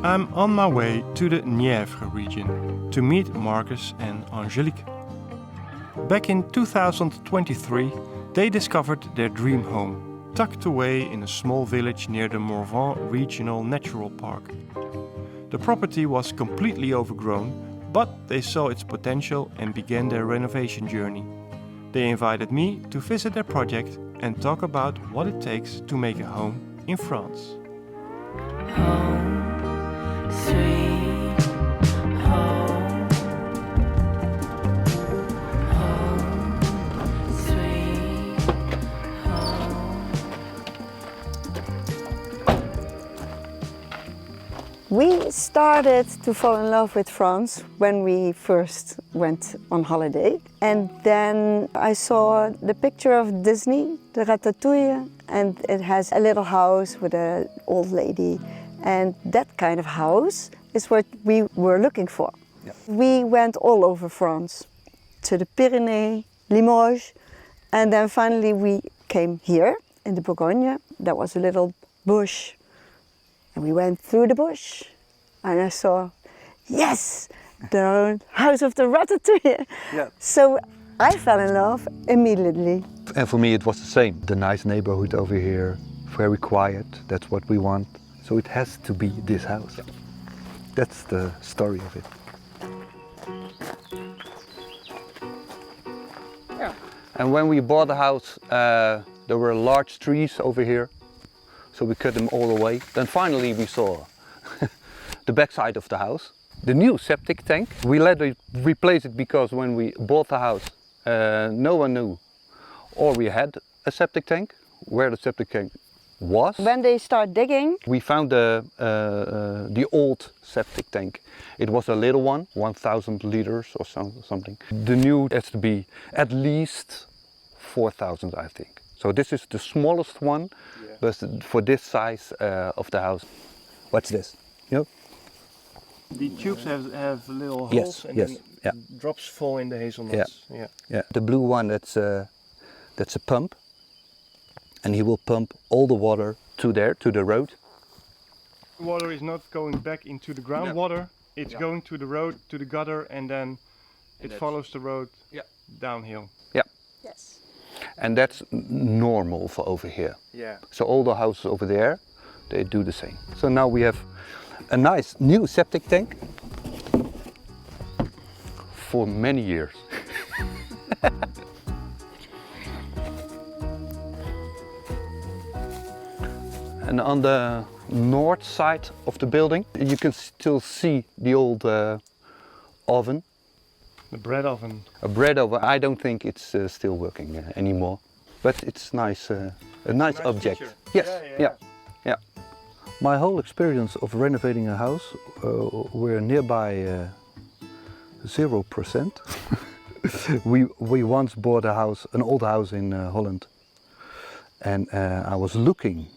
I'm on my way to the Nièvre region to meet Marcus and Angelique. Back in 2023, they discovered their dream home, tucked away in a small village near the Morvan Regional Natural Park. The property was completely overgrown, but they saw its potential and began their renovation journey. They invited me to visit their project and talk about what it takes to make a home in France. We started to fall in love with France when we first went on holiday. And then I saw the picture of Disney, the Ratatouille, and it has a little house with an old lady. And that kind of house is what we were looking for. Yeah. We went all over France, to the Pyrenees, Limoges, and then finally we came here in the Bourgogne. There was a little bush. And we went through the bush and I saw, yes, the house of the Ratatouille. Yeah. So I fell in love immediately. And for me it was the same. The nice neighborhood over here, very quiet, that's what we want. So it has to be this house. Yeah. That's the story of it. Yeah. And when we bought the house, there were large trees over here. So we cut them all away. Then finally we saw the backside of the house. The new septic tank. We let it replace it because when we bought the house, no one knew or we had a septic tank, where the septic tank was. When they start digging, we found the old septic tank. It was a little one, 1,000 liters or something. The new has to be at least 4,000, I think. So this is the smallest one, yeah. But for this size of the house. What's this? Yep. The tubes have little holes, yes, and yes, then yeah. Drops fall in the hazelnuts. Yeah. Yeah. Yeah. The blue one, that's a pump, and he will pump all the water to there, to the road. Water is not going back into the groundwater. No. It's going to the road, to the gutter, and then it follows the road downhill. Yeah. Yes. And that's normal for over here. Yeah. So all the houses over there, they do the same. So now we have a nice new septic tank for many years. And on the north side of the building, you can still see the old oven. The bread oven. A bread oven. I don't think it's still working anymore, but it's nice, a nice object. Feature. Yes, yeah. My whole experience of renovating a house were nearby 0%. we once bought a house, an old house in Holland, and I was looking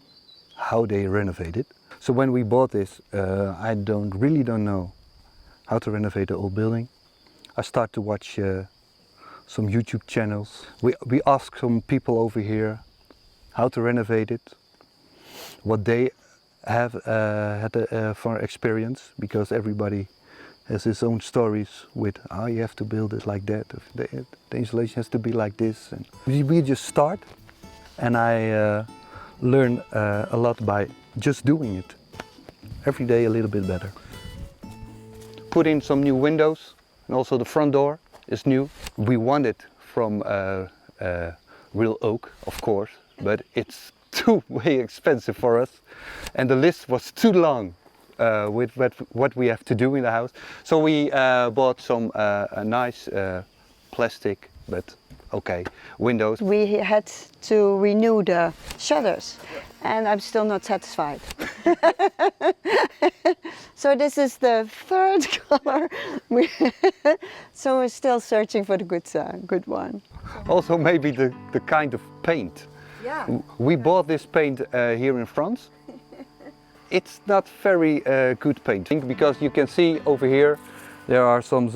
how they renovate it. So when we bought this, I really don't know how to renovate the old building. I start to watch some YouTube channels. We ask some people over here how to renovate it, what they have had for experience, because everybody has his own stories with how you have to build it like that, the insulation has to be like this. And we just start, and I learn a lot by just doing it. Every day a little bit better. Put in some new windows, and also the front door is new. We want it from real oak, of course, but it's too way expensive for us, and the list was too long with what we have to do in the house. So we bought some nice plastic, but okay, windows. We had to renew the shutters, and I'm still not satisfied. So this is the third color. So we're still searching for the good one. Also maybe the kind of paint. Yeah. We bought this paint here in France. It's not very good paint, because you can see over here there are some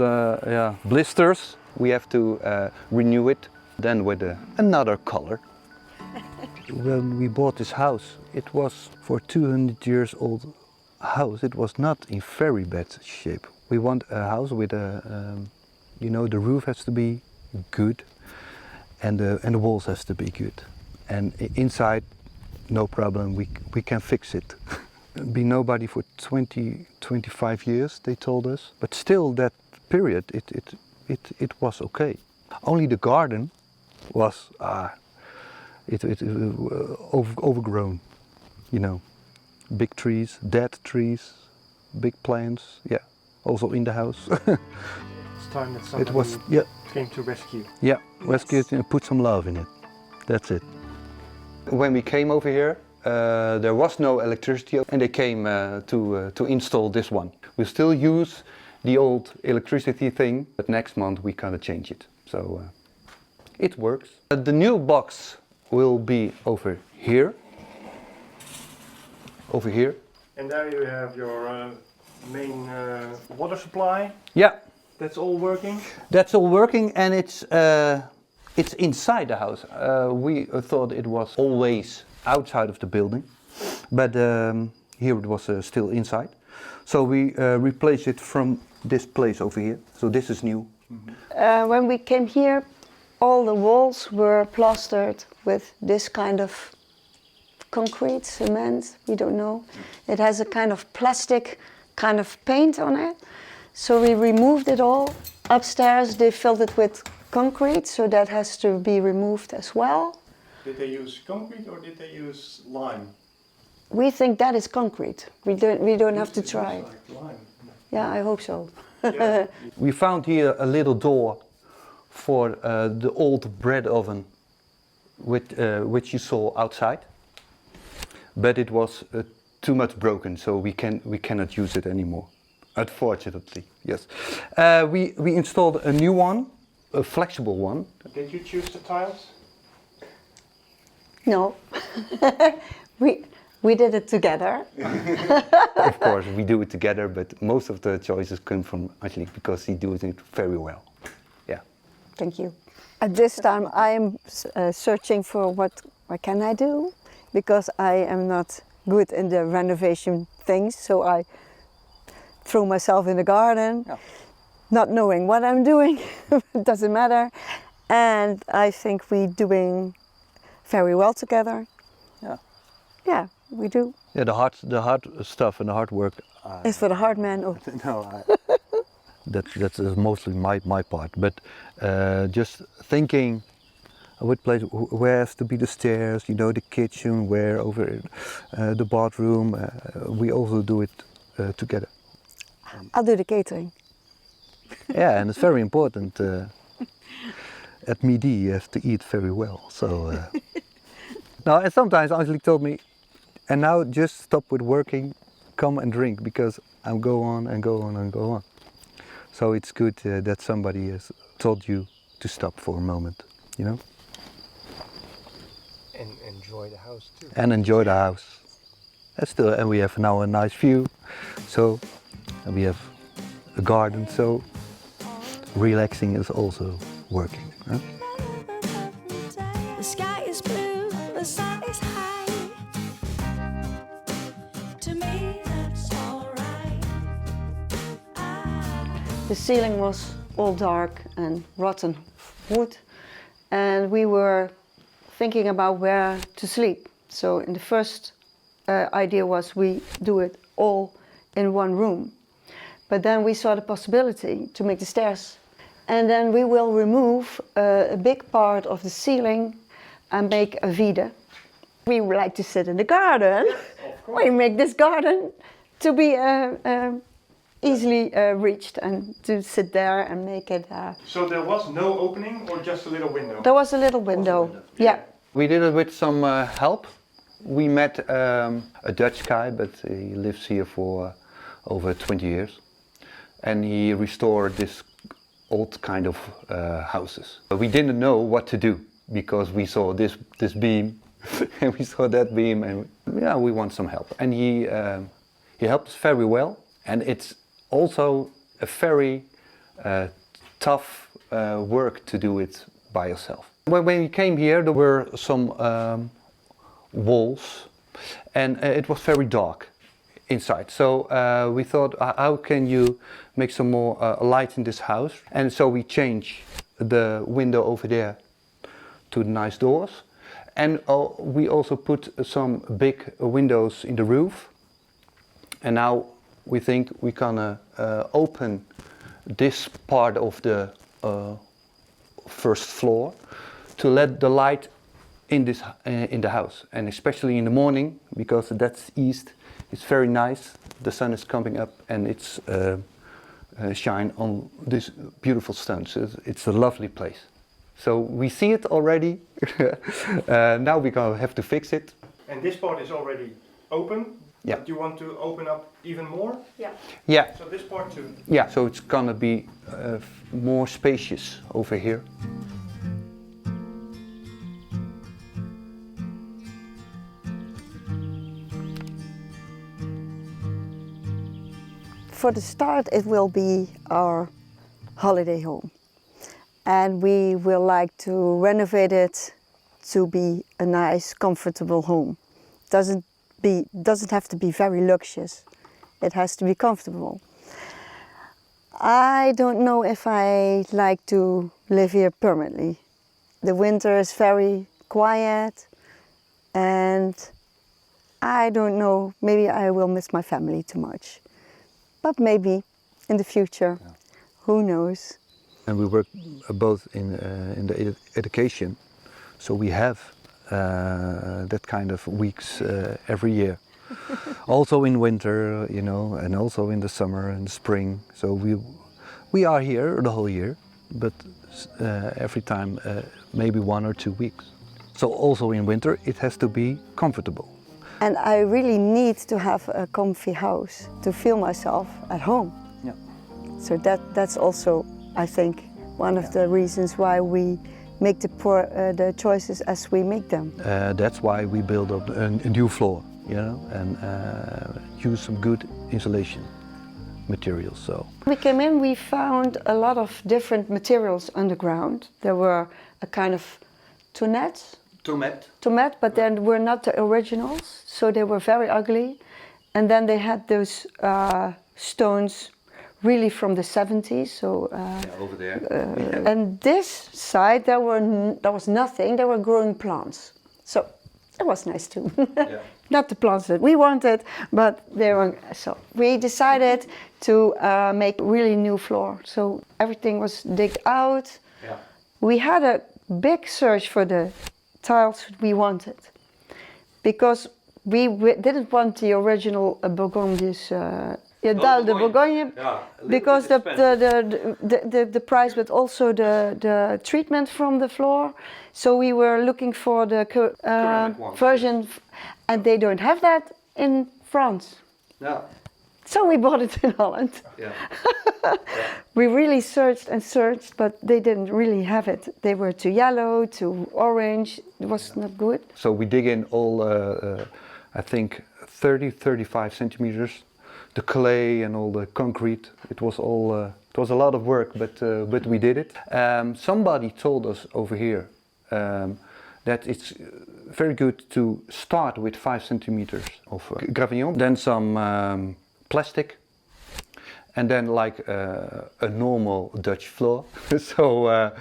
blisters. We have to renew it. Then with another color. When we bought this house, it was for 200 years old house. It was not in very bad shape. We want a house with the roof has to be good, and the walls has to be good, and inside, no problem. We can fix it. Be nobody for 25 years, they told us, but still that period it was okay. Only the garden was overgrown, big trees, dead trees, big plants. Yeah, also in the house. It's time that somebody came to rescue. Yeah, rescue it and put some love in it. That's it. When we came over here, there was no electricity, and they came to install this one. We still use the old electricity thing, but next month we kind of change it. So it works. The new box will be over here. Over here. And there you have your main water supply. Yeah. That's all working? That's all working, and it's inside the house. We thought it was always outside of the building, but here it was still inside. So we replaced it from this place over here. So this is new. Mm-hmm. When we came here, all the walls were plastered with this kind of concrete, cement, we don't know. It has a kind of plastic kind of paint on it. So we removed it all. Upstairs they filled it with concrete, so that has to be removed as well. Did they use concrete or did they use lime? We think that is concrete. We don't have to try. It looks like lime. Yeah, I hope so. Yeah. We found here a little door for the old bread oven which you saw outside, but it was too much broken, so we cannot use it anymore. Unfortunately, yes. We installed a new one, a flexible one. Did you choose the tiles? No, we did it together. Of course, we do it together, but most of the choices come from Angelique because she does it very well. Yeah. Thank you. At this time, I am searching for what can I do, because I am not good in the renovation things, so I throw myself in the garden, not knowing what I'm doing. It doesn't matter, and I think we're doing very well together. Yeah. Yeah, we do. Yeah, the hard stuff and the hard work. It's for the hard man. Oh. No, that's mostly my part. But just thinking, what place, where has to be the stairs, the kitchen, where over the bathroom. We also do it together. I'll do the catering. Yeah, and it's very important. At midi, you have to eat very well. So now, and sometimes Angelique told me, and now just stop with working, come and drink, because I'm go on and go on and go on. So it's good that somebody has told you to stop for a moment, And enjoy the house too. And enjoy the house. And we have now a nice view. So, and we have a garden. So, relaxing is also working. Huh? The sky is blue, the sun is high. To me, that's alright. The ceiling was all dark and rotten wood, and we were thinking about where to sleep. So in the first idea was we do it all in one room. But then we saw the possibility to make the stairs. And then we will remove a big part of the ceiling and make a vide. We would like to sit in the garden. We make this garden to be easily reached and to sit there and make it. So there was no opening or just a little window? There was a little window, yeah. We did it with some help. We met a Dutch guy, but he lives here for over 20 years. And he restored this old kind of houses. But we didn't know what to do because we saw this beam and we saw that beam, and we want some help. And he helped us very well, and it's also a very tough work to do it by yourself. When we came here, there were some walls, and it was very dark inside. So we thought, how can you make some more light in this house? And so we changed the window over there to the nice doors. And we also put some big windows in the roof. And now we think we're gonna open this part of the first floor to let the light in this in the house, and especially in the morning, because that's east. It's very nice. The sun is coming up, and it's shine on this beautiful stone. So it's a lovely place. So we see it already. Now we're gonna have to fix it. And this part is already open. Yeah. But you want to open up even more? Yeah. Yeah. So this part too. Yeah. So it's gonna be more spacious over here. For the start, it will be our holiday home. And we will like to renovate it to be a nice, comfortable home. Doesn't have to be very luxurious. It has to be comfortable. I don't know if I like to live here permanently. The winter is very quiet, and I don't know, maybe I will miss my family too much. But maybe in the future, who knows? And we work both in the education, so we have that kind of weeks every year. Also in winter, you know, and also in the summer and spring. So we are here the whole year, but every time maybe 1 or 2 weeks. So also in winter it has to be comfortable. And I really need to have a comfy house to feel myself at home. Yeah. So that's also, I think, one of the reasons why we make the choices as we make them. That's why we build up a new floor, you know, and use some good insulation materials. So We came in, we found a lot of different materials underground. There were a kind of tomat, but then were not the originals, so they were very ugly. And then they had those stones really from the 70s. So over there. and this side there was nothing. There were growing plants, so it was nice too. Not the plants that we wanted, but they were. So we decided to make a really new floor. So everything was digged out. Yeah. We had a big search for the tiles we wanted, because we didn't want the original Bourgogne's dalle de Bourgogne, because the price, but also the treatment from the floor. So we were looking for the version, and they don't have that in France. No. So we bought it in Holland. Yeah. We really searched and searched, but they didn't really have it. They were too yellow, too orange. It was not good. So we dig in all, I think, 35 centimeters. The clay and all the concrete. It was all. It was a lot of work, but we did it. Somebody told us over here that it's very good to start with 5 centimeters of gravillon, then some plastic, and then like a normal Dutch floor. So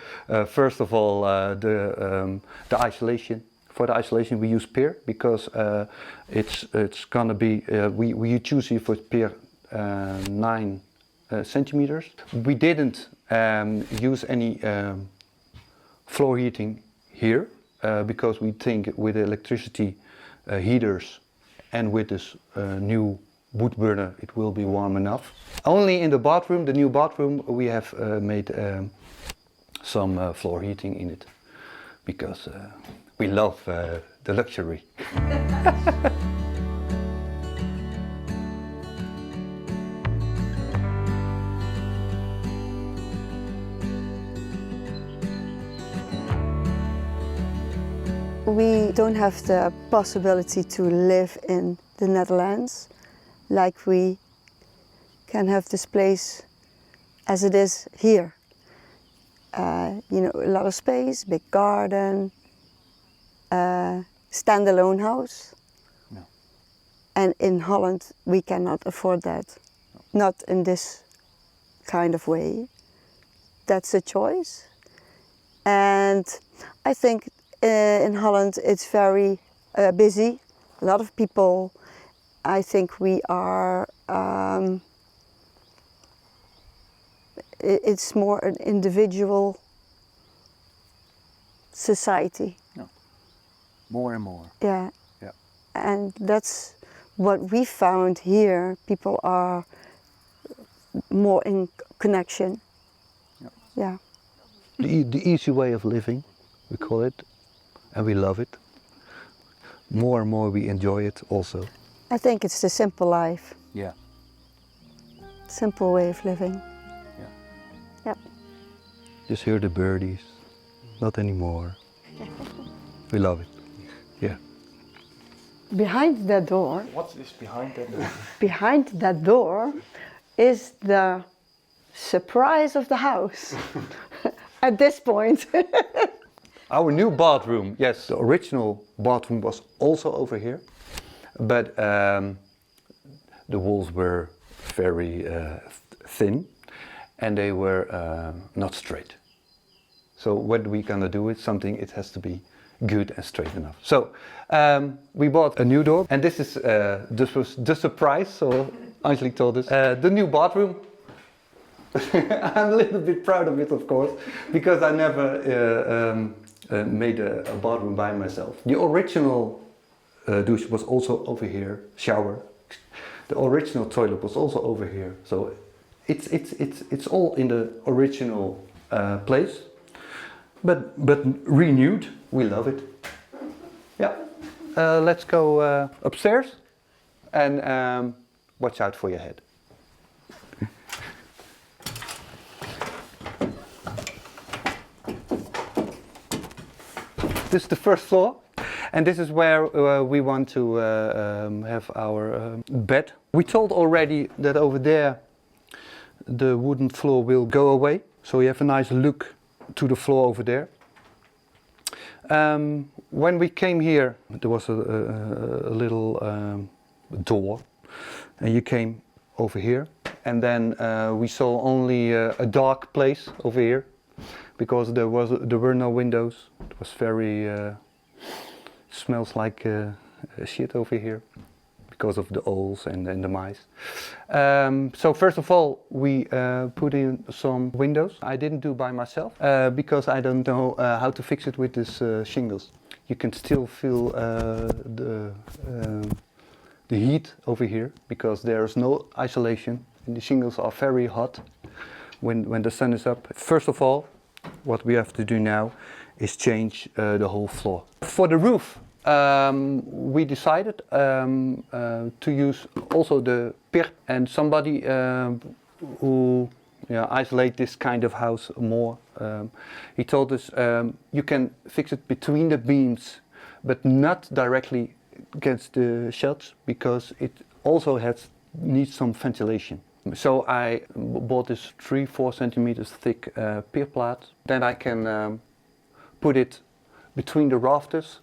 first of all, the isolation. For the isolation we use pear, because it's gonna be we choose here for pear 9 centimeters. We didn't use any floor heating here because we think with electricity heaters and with this new wood burner it will be warm enough. Only in the bathroom, the new bathroom, we have made some floor heating in it, because we love the luxury. We don't have the possibility to live in the Netherlands like we can have this place as it is here. you know, a lot of space, big garden, standalone house. No. And in Holland, we cannot afford that. Not in this kind of way. That's a choice. And I think in Holland it's very busy. A lot of people. I think we are. It's more an individual society. No. More and more. Yeah. Yeah. And that's what we found here. People are more in connection. Yeah. Yeah. The easy way of living, we call it, and we love it. More and more we enjoy it also. I think it's the simple life, Yeah. simple way of living. Yeah. Yep. Just hear the birdies. Not anymore. We love it. Yeah. Behind that door, What is behind that? behind that door is the surprise of the house. At this point. Our new bathroom, yes. The original bathroom was also over here, but the walls were very thin and they were not straight. So what we gonna do with something, it has to be good and straight enough. So we bought a new door, and this is this was the surprise. So Angelique told us the new bathroom. I'm a little bit proud of it, of course, because I never made a bathroom by myself. The original douche was also over here, shower. The original toilet was also over here. So it's all in the original place, but renewed. We love it. Yeah. Let's go upstairs and watch out for your head. This is the first floor, and this is where we want to have our bed. We told already that over there the wooden floor will go away, so you have a nice look to the floor over there. When we came here, there was a little door, and you came over here, and then we saw only a dark place over here, because there were no windows. It was very smells like shit over here because of the owls and the mice. So first of all, we put in some windows. I didn't do by myself because I don't know how to fix it with this shingles. You can still feel the heat over here because there's no isolation and the shingles are very hot when the sun is up. First of all, what we have to do now is change the whole floor. For the roof, we decided to use also the PIR, and somebody who isolate this kind of house more. He told us you can fix it between the beams, but not directly against the shelves because it also needs some ventilation. So I bought this 3-4 centimeters thick pier plate. Then I can put it between the rafters,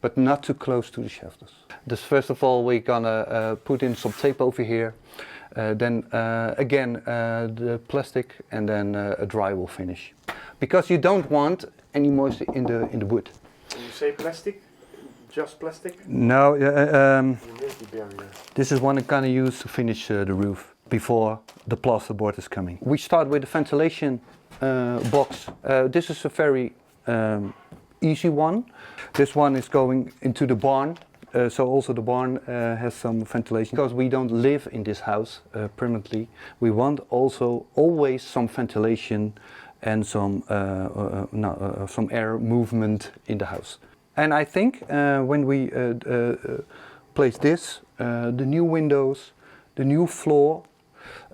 but not too close to the shafters. This first of all, we're gonna put in some tape over here. Then again the plastic, and then a drywall finish, because you don't want any moisture in the wood. When you say plastic, just plastic? No, Humidity barrier. this is one I'm gonna use to finish the roof before the plasterboard is coming. We start with the ventilation box. This is a very easy one. This one is going into the barn, so also the barn has some ventilation. Because we don't live in this house permanently, we want also always some ventilation and some air movement in the house. And I think when we place this, the new windows, the new floor,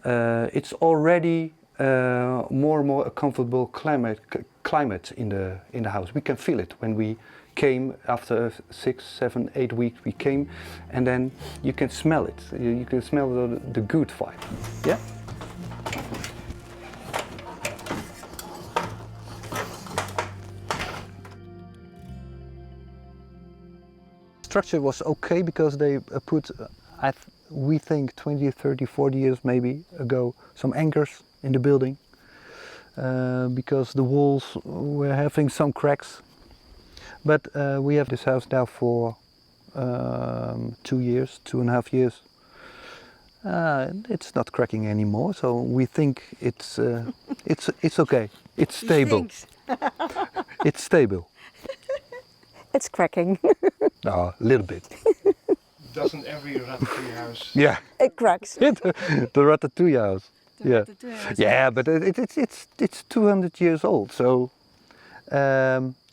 it's already more and more a comfortable climate in the house. We can feel it when we came after 6, 7, 8 weeks. We came, and then you can smell it. You can smell the good vibe. Yeah. structure was okay because they put, we think 20, 30, 40 years maybe ago, some anchors in the building because the walls were having some cracks. But we have this house now for 2 years, 2.5 years. It's not cracking anymore, so we think it's okay. It's stable. It's stable. It's cracking. A little bit. Doesn't every Ratatouille house? Yeah. It cracks. The Ratatouille house. Yeah. Yeah, but it's 200 years old, so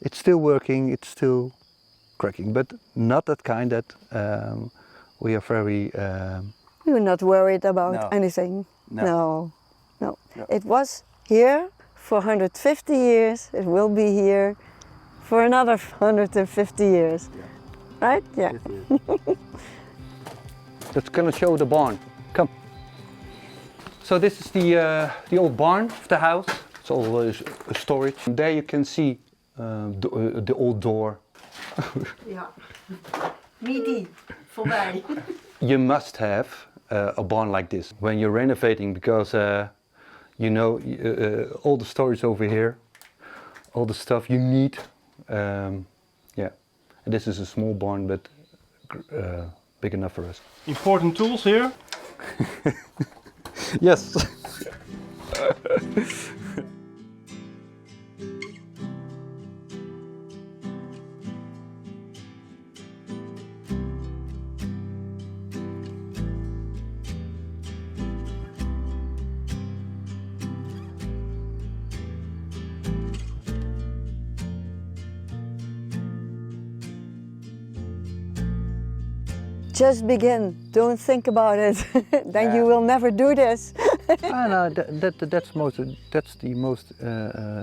it's still working. It's still cracking, but not that kind that we are very. We were not worried about No. anything. No. No. It was here for 150 years. It will be here for another 150 years. Right? Yeah. Let's gonna show the barn. Come. So this is the old barn of the house. It's all a storage. There you can see the old door. Ja. Midi, voorbij. You must have a barn like this when you're renovating because you know all the storage over here, all the stuff you need. Yeah, and this is a small barn, but big enough for us. Important tools here. Yes. Just begin. Don't think about it. Then you will never do this. No, that's the most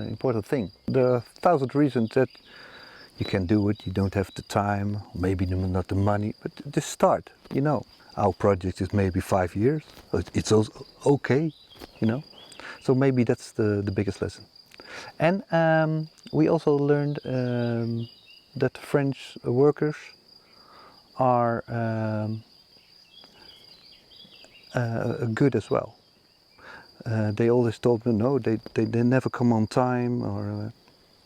important thing. There are 1,000 reasons that you can do it. You don't have the time, maybe not the money, but just start. You know, our project is maybe 5 years. It's also okay, you know. So maybe that's the biggest lesson. And we also learned that French workers are good as well. They always told me, no, they never come on time, or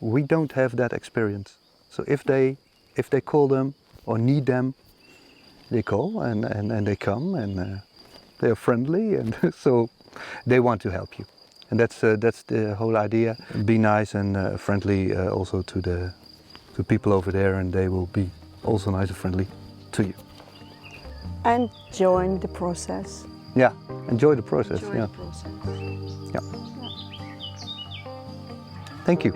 we don't have that experience. So if they call them or need them, they call and they come and they are friendly, and so they want to help you. And that's the whole idea. Be nice and friendly also to the people over there, and they will be also nice and friendly to you. And join the process. Yeah, enjoy the process. Enjoy Yeah. the process. Yeah. Thank you.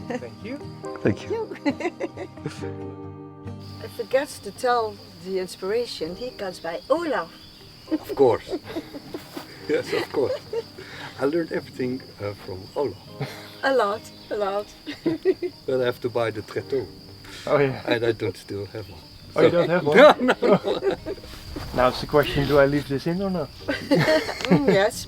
Thank you. Thank you. I forgot to tell the inspiration. He comes by Olaf. Of course. Yes, of course. I learned everything from Olaf. A lot. But I have to buy the tréteau. Oh yeah. And I don't still have one. Oh, you don't have one? No. Now it's the question, do I leave this in or not? Yes.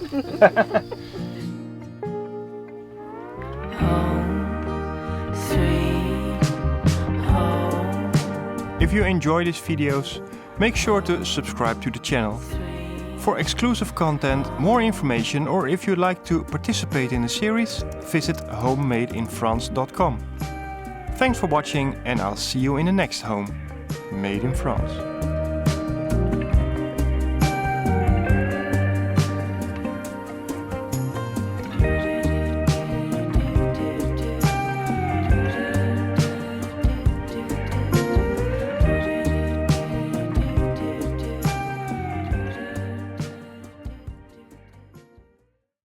If you enjoy these videos, make sure to subscribe to the channel. For exclusive content, more information, or if you'd like to participate in the series, visit homemadeinfrance.com. Thanks for watching, and I'll see you in the next home, Made in France.